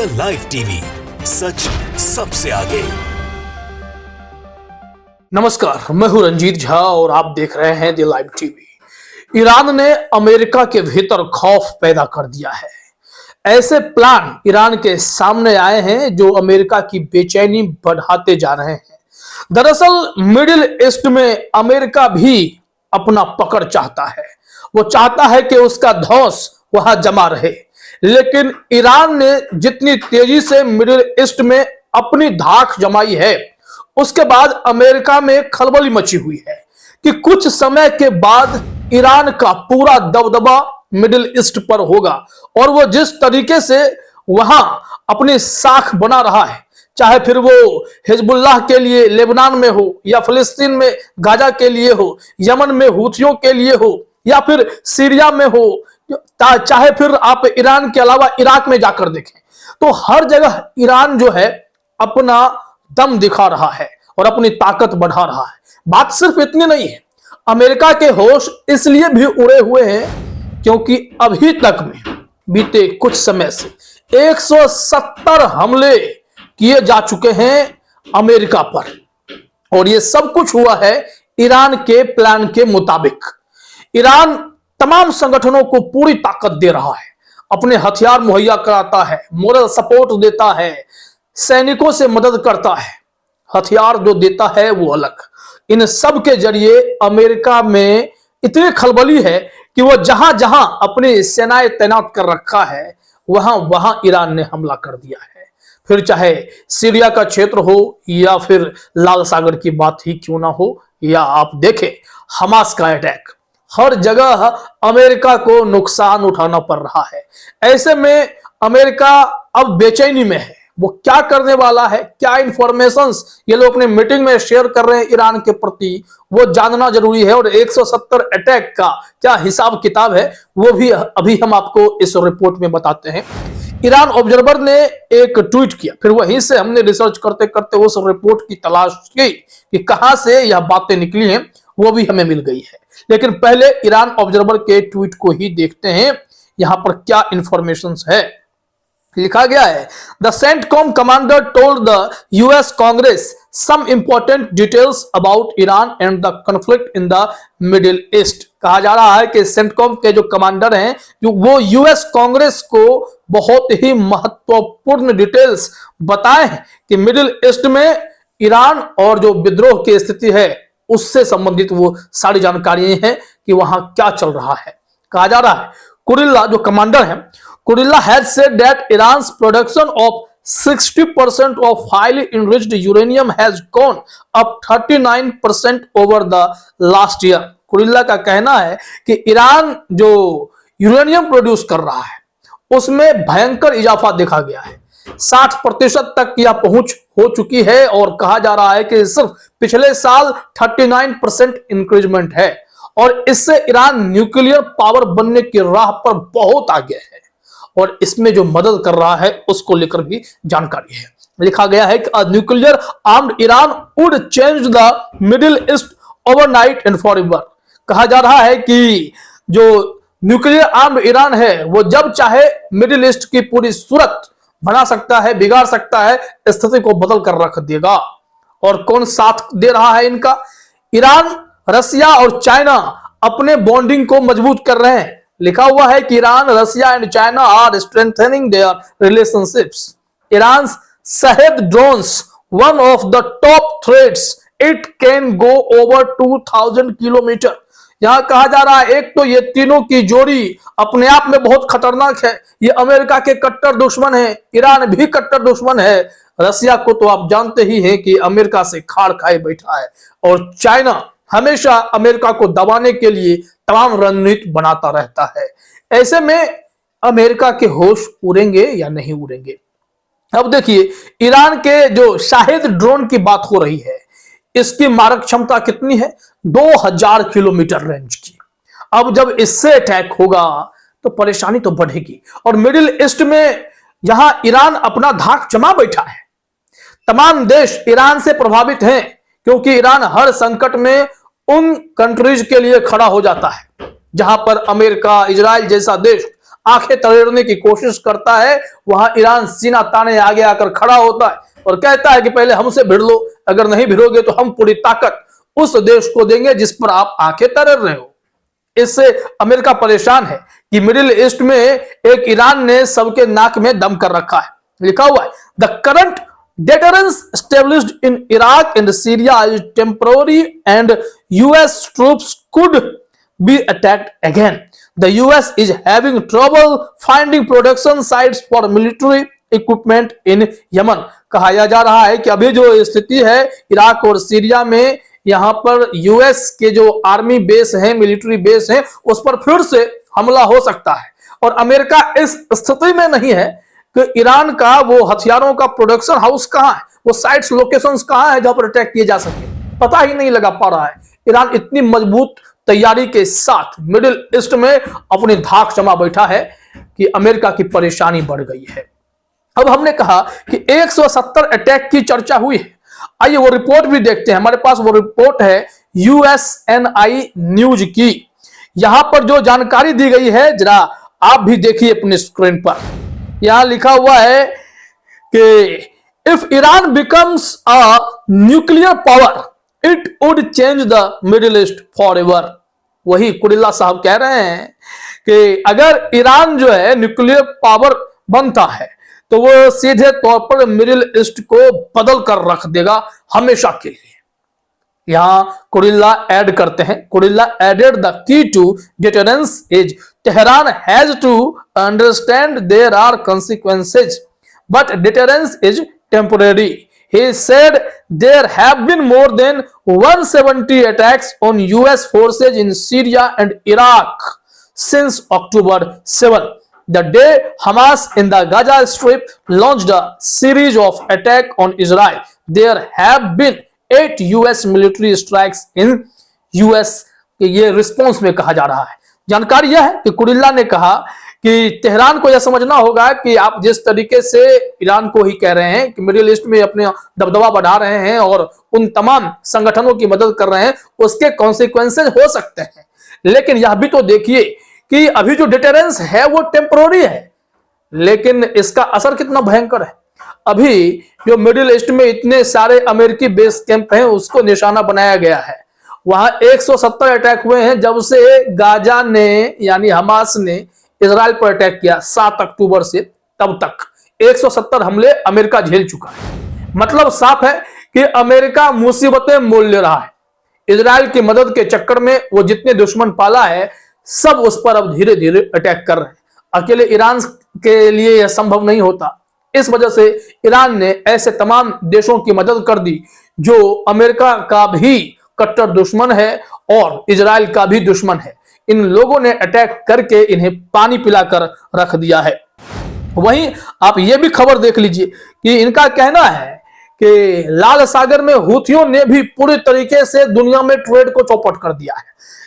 The live TV, सच सबसे आगे। नमस्कार, मैं हूं रंजीत झा और आप देख रहे हैं द लाइव टीवी। ईरान ने अमेरिका के भीतर खौफ पैदा कर दिया है। ऐसे प्लान ईरान के सामने आए हैं जो अमेरिका की बेचैनी बढ़ाते जा रहे हैं। दरअसल मिडिल ईस्ट में अमेरिका भी अपना पकड़ चाहता है। वो चाहता है कि उसका धौंस वहां जमा रहे, लेकिन ईरान ने जितनी तेजी से मिडिल ईस्ट में अपनी धाक जमाई है, उसके बाद अमेरिका में खलबली मची हुई है कि कुछ समय के बाद ईरान का पूरा दबदबा मिडिल ईस्ट पर होगा और वो जिस तरीके से वहां अपनी साख बना रहा है, चाहे फिर वो हिजबुल्लाह के लिए लेबनान में हो या फिलिस्तीन में गाजा के लिए हो, यमन में हूथियों के लिए हो या फिर सीरिया में हो, चाहे फिर आप ईरान के अलावा इराक में जाकर देखें, तो हर जगह ईरान जो है अपना दम दिखा रहा है और अपनी ताकत बढ़ा रहा है। बात सिर्फ इतनी नहीं है, अमेरिका के होश इसलिए भी उड़े हुए हैं क्योंकि अभी तक में बीते कुछ समय से 170 हमले किए जा चुके हैं अमेरिका पर, और ये सब कुछ हुआ है ईरान के प्लान के मुताबिक। ईरान तमाम संगठनों को पूरी ताकत दे रहा है, अपने हथियार मुहैया कराता है, मोरल सपोर्ट देता है, सैनिकों से मदद करता है। हथियार जो देता है वो अलग। इन सब के जरिए अमेरिका में इतनी खलबली है कि वो जहां जहां अपनी सेनाएं तैनात कर रखा है, वहां वहां ईरान ने हमला कर दिया है। फिर चाहे सीरिया का क्षेत्र हो या फिर लाल सागर की बात ही क्यों ना हो, या आप देखें हमास का अटैक, हर जगह अमेरिका को नुकसान उठाना पड़ रहा है। ऐसे में अमेरिका अब बेचैनी में है। वो क्या करने वाला है, क्या इंफॉर्मेशंस ये लोग अपने मीटिंग में शेयर कर रहे हैं ईरान के प्रति, वो जानना जरूरी है। और 170 अटैक का क्या हिसाब किताब है वो भी अभी हम आपको इस रिपोर्ट में बताते हैं। ईरान ऑब्जर्वर ने एक ट्वीट किया, फिर वहीं से हमने रिसर्च करते करते उस रिपोर्ट की तलाश की कि कहां से यह बातें निकली हैं, वो भी हमें मिल गई है। लेकिन पहले ईरान ऑब्जर्वर के ट्वीट को ही देखते हैं, यहां पर क्या इंफॉर्मेशन है। लिखा गया है, the CENTCOM commander told the US Congress some important details about Iran and the conflict in the Middle East. कहा जा रहा है कि सेंटकॉम के जो कमांडर हैं, जो वो यूएस कांग्रेस को बहुत ही महत्वपूर्ण डिटेल्स बताए हैं कि मिडिल ईस्ट में ईरान और जो विद्रोह की स्थिति है उससे संबंधित वो सारी जानकारियां हैं कि वहां क्या चल रहा है। कहा जा रहा है, कुरिल्ला जो कमांडर है, Kurilla has said that Iran's production of 60% of highly enriched uranium has gone up 39% over the last year. Kurilla का कहना है कि ईरान जो यूरेनियम प्रोड्यूस कर रहा है उसमें भयंकर इजाफा देखा गया है। 60% तक यह पहुंच हो चुकी है और कहा जा रहा है कि सिर्फ पिछले साल 39% इंक्रीजमेंट है और इससे ईरान न्यूक्लियर पावर बनने की राह पर बहुत आगे है और इसमें जो मदद कर रहा है उसको लेकर भी जानकारी है। लिखा गया है कि nuclear armed Iran would change the Middle east overnight and forever. कहा जा रहा है कि जो न्यूक्लियर आर्म्ड ईरान है वो जब चाहे मिडिल ईस्ट की पूरी सूरत बना सकता है, बिगाड़ सकता है, स्थिति को बदल कर रख देगा। और कौन साथ दे रहा है इनका? ईरान, रसिया और चाइना अपने बॉन्डिंग को मजबूत कर रहे हैं। लिखा हुआ है कि Iran, Russia and China are strengthening their relationships. Iran Shahed drones one of the top threats, it can go over 2000 kilometre. यहां कहा जा रहा है, एक तो ये तीनों की जोड़ी अपने आप में बहुत खतरनाक है। ये अमेरिका के कट्टर दुश्मन है, ईरान भी कट्टर दुश्मन है। रसिया को तो आप जानते ही हैं कि अमेरिका से खाड़ खाए बैठा है, और चाइना हमेशा अमेरिका को दबाने के लिए तमाम रणनीति बनाता रहता है। ऐसे में अमेरिका के होश उड़ेंगे या नहीं उड़ेंगे? अब देखिए, ईरान के जो शाहिद ड्रोन की बात हो रही है, इसकी मारक क्षमता कितनी है? 2000 किलोमीटर रेंज की। अब जब इससे अटैक होगा तो परेशानी तो बढ़ेगी। और मिडिल ईस्ट में यहां ईरान अपना धाक जमा बैठा है। तमाम देश ईरान से प्रभावित हैं क्योंकि ईरान हर संकट में उन कंट्रीज के लिए खड़ा हो जाता है जहां पर अमेरिका, इजराइल जैसा देश आंखें तरेड़ने की कोशिश करता है, वहां ईरान सीना ताने आगे आकर खड़ा होता है और कहता है कि पहले हमसे भिड़ लो, अगर नहीं भिड़ोगे तो हम पूरी ताकत उस देश को देंगे जिस पर आप आंखें तरेड़ रहे हो। इससे अमेरिका परेशान है कि मिडिल ईस्ट में एक ईरान ने सबके नाक में दम कर रखा है। लिखा हुआ है, the current deterrence established in Iraq and Syria is temporary and US troops could be attacked again. The US is having trouble finding production sites for military equipment in Yemen. कहा जा रहा है कि अभी जो स्थिति है इराक और सीरिया में, यहां पर यूएस के जो आर्मी बेस है, मिलिट्री बेस है, उस पर फिर से हमला हो सकता है। और अमेरिका इस स्थिति में नहीं है कि ईरान का वो हथियारों का प्रोडक्शन हाउस कहां है, वो साइट्स लोकेशंस कहां है जहां पर अटैक किए जा सके, पता ही नहीं लगा पा रहा है। ईरान इतनी मजबूत तैयारी के साथ मिडिल ईस्ट में अपनी धाक जमा बैठा है कि अमेरिका की परेशानी बढ़ गई है। अब हमने कहा कि 170 अटैक की चर्चा हुई है। आइए वो रिपोर्ट भी देखते हैं। हमारे पास वो रिपोर्ट है यूएसएनआई न्यूज की। यहां पर जो जानकारी दी गई है जरा आप भी देखिए अपनी स्क्रीन पर। यहां लिखा हुआ है कि if Iran becomes a nuclear power it would change the Middle east for ever. वही कुरिल्ला साहब कह रहे हैं कि अगर ईरान जो है न्यूक्लियर पावर बनता है तो वो सीधे तौर पर मिडिल ईस्ट को बदल कर रख देगा हमेशा के लिए। यहां कुरिल्ला ऐड करते हैं, Kurilla added the key to deterrence is Tehran has to understand there are consequences, but deterrence is temporary. He said there have been more than 170 attacks on US forces in Syria and Iraq since October 7, the day Hamas in the Gaza Strip launched a series of attacks on Israel. There have been 8 US military strikes in US. ये response में कहा जा रहा है। जानकारी यह है कि कुरिल्ला ने कहा कि तेहरान को यह समझना होगा कि आप जिस तरीके से ईरान को ही कह रहे हैं कि मिडिल ईस्ट में अपने दबदबा बढ़ा रहे हैं और उन तमाम संगठनों की मदद कर रहे हैं, उसके कॉन्सिक्वेंसेज हो सकते हैं। लेकिन यह भी तो देखिए कि अभी जो डिटरेंस है वो टेम्पररी है, लेकिन इसका असर कितना भयंकर है। अभी जो मिडिल ईस्ट में इतने सारे अमेरिकी बेस कैंप हैं उसको निशाना बनाया गया है। वहां 170 अटैक हुए हैं जब से गाजा ने यानी हमास ने इजराइल पर अटैक किया 7 अक्टूबर से तब तक 170 हमले अमेरिका झेल चुका है। मतलब साफ है कि अमेरिका मुसीबतें मोल ले रहा है। इजराइल की मदद के चक्कर में वो जितने दुश्मन पाला है सब उस पर अब धीरे धीरे अटैक कर रहे हैं। अकेले ईरान के लिए यह संभव नहीं होता। इस वजह से ईरान ने ऐसे तमाम देशों की मदद कर दी जो अमेरिका का भी कट्टर दुश्मन है और इजराइल का भी दुश्मन है। इन लोगों ने अटैक करके इन्हें पानी पिलाकर रख दिया है। वहीं आप ये भी खबर देख लीजिए कि इनका कहना है कि लाल सागर में हूथियों ने भी पूरी तरीके से दुनिया में ट्रेड को चौपट कर दिया है।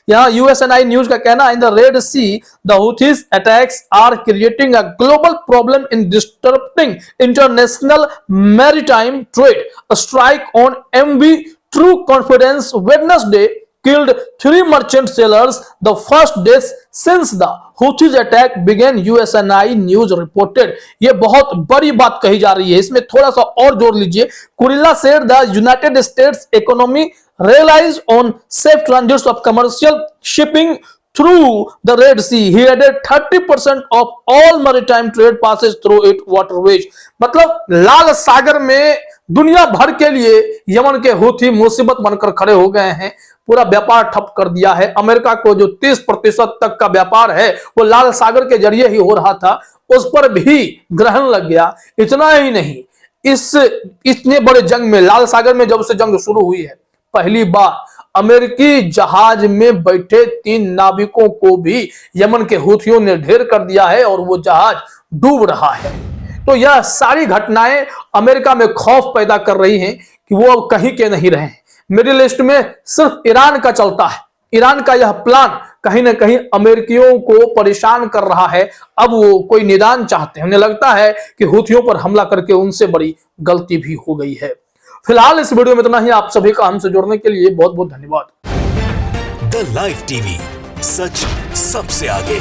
यहाँ यूएसएनआई न्यूज का कहना है, in the Red Sea the Houthis attacks are creating a global problem in disturbing international maritime trade. A strike on MV True Confidence Wednesday killed 3 merchant sailors, the first death since the Houthis attack began, USNI News reported। ये बहुत बड़ी बात कही जा रही है, इसमें थोड़ा सा और जोड़ लीजिए। Kurilla said the United States economy relies on safe transits of commercial shipping through the Red Sea. He added 30% of all maritime trade passes through its waterways। मतलब लाल सागर में दुनिया भर के लिए यमन के हूथी मुसीबत बनकर खड़े हो गए हैं। पूरा व्यापार ठप कर दिया है। अमेरिका को जो 30% तक का व्यापार है वो लाल सागर के जरिए ही हो रहा था, उस पर भी ग्रहण लग गया। इतना ही नहीं, इतने बड़े जंग में, लाल सागर में जब से जंग शुरू हुई है, पहली बार अमेरिकी जहाज में बैठे 3 नाविकों को भी यमन के हूथियों ने ढेर कर दिया है और वो जहाज डूब रहा है। तो यह सारी घटनाएं अमेरिका में खौफ पैदा कर रही हैं कि वो अब कहीं के नहीं रहे। मिडिल ईस्ट में सिर्फ ईरान का चलता है। ईरान का यह प्लान कहीं ना कहीं अमेरिकियों को परेशान कर रहा है। अब वो कोई निदान चाहते हैं। उन्हें लगता है कि हूथियों पर हमला करके उनसे बड़ी गलती भी हो गई है। फिलहाल इस वीडियो में इतना ही। आप सभी का हमसे जुड़ने के लिए बहुत बहुत धन्यवाद। द लाइव टीवी, सच सबसे आगे।